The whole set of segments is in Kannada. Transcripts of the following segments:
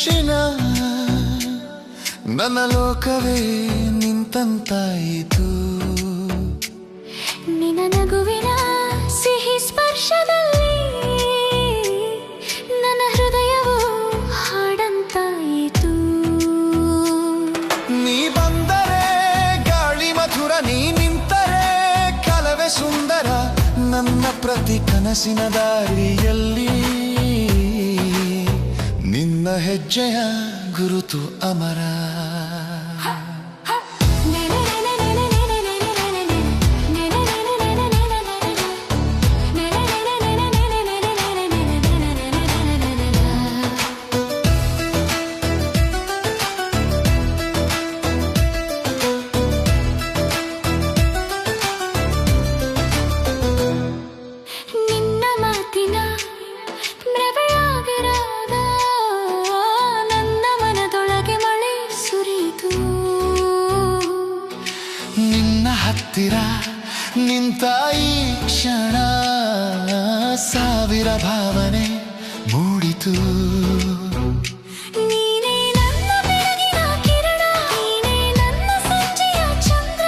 ಕ್ಷಣ ನನ್ನ ಲೋಕವೇ ನಿಂತಂತಾಯಿತು. ನಿನ್ನ ನಗುವಿನ ಸಿಹಿ ಸ್ಪರ್ಶದಲ್ಲಿ ನನ್ನ ಹೃದಯವು ಹಾಡಂತಾಯಿತು. ನೀ ಬಂದರೆ ಗಾಳಿ ಮಧುರ, ನೀ ನಿಂತರೆ ಕಲವೇ ಸುಂದರ. ನನ್ನ ಪ್ರತಿ ಕನಸಿನ ದಾರಿಯಲ್ಲಿ ನಿನ್ನ ಹೆಜ್ಜೆಯ ಗುರುತು ಅಮರ. ಹತ್ತಿರ ನಿಂತ ಈ ಕ್ಷಣ ಸಾವಿರ ಭಾವನೆ ಮೂಡಿತು. ನೀನೇ ನನ್ನ ಬೆಳಗಿನ ಕಿರಣ, ನೀನೇ ನನ್ನ ಸಂಜೆಯ ಚಂದ್ರ.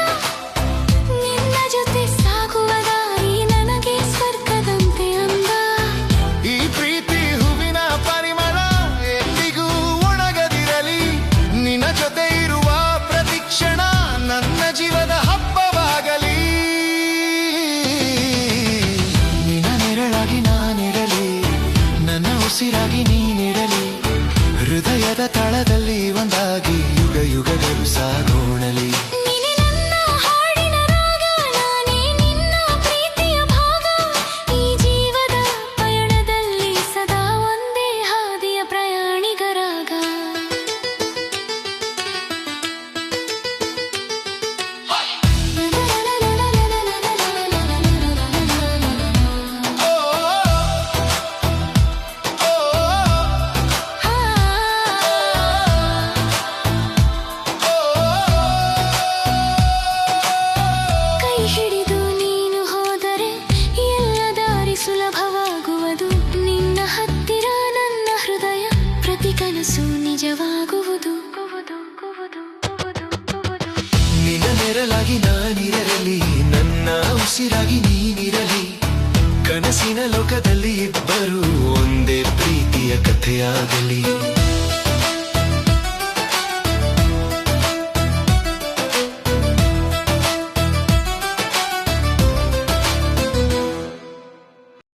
ನಿನ್ನ ಜೊತೆ ಸಾಗುವ ದಾರಿ ನನಗೆ ಸ್ವರ್ಗದಂತೆ ಅಂದ. ಈ ಪ್ರೀತಿ ಹೂವಿನ ಪರಿಮಳ ಎಂದಿಗೂ ಒಣಗದಿರಲಿ. ನಿನ್ನ ಜೊತೆ ಇರುವ ಪ್ರತಿಕ್ಷಣ ನನ್ನ ಜೀವದ ಹಬ್ಬವಾಗಲಿ. ನಿನ್ನ ನೆರಳಾಗಿ ನಾನಿರಲಿ, ನನ್ನ ಉಸಿರಾಗಿ ನೀನಿರಲಿ. ಹೃದಯದ ತಳದಲ್ಲಿ ಒಂದಾಗಿ ಯುಗ ಯುಗಗಳು ಸಾಗೋಣಲಿ. ನೀನೇ ನನ್ನ ಹಾಡಿನ ರಾಗ, ನಾನೇ ನಿನ್ನ ಪ್ರೀತಿಯ ಭಾಗ. ಈ ಜೀವದ ಪಯಣದಲ್ಲಿ ಸದಾ ಒಂದೇ ಹಾದಿಯ ಪ್ರಯಾಣಿಗರಾಗ. ಕೈ ಹಿಡಿದು ನೀನು ಹೋದರೆ ಎಲ್ಲ ದಾರಿ ಸುಲಭವಾಗುವುದು. ನಿನ್ನ ಹತ್ತಿರ ನನ್ನ ಹೃದಯ ಪ್ರತಿ ಕನಸು ನಿಜವಾಗುವುದು. ನಿನ್ನ ನೆರಳಾಗಿ ನಾನಿರಲಿ, ನನ್ನ ಉಸಿರಾಗಿ ನೀನಿರಲಿ. ಕನಸಿನ ಲೋಕದಲ್ಲಿ ಇಬ್ಬರು ಒಂದೇ ಪ್ರೀತಿಯ ಕಥೆಯಾಗಲಿ.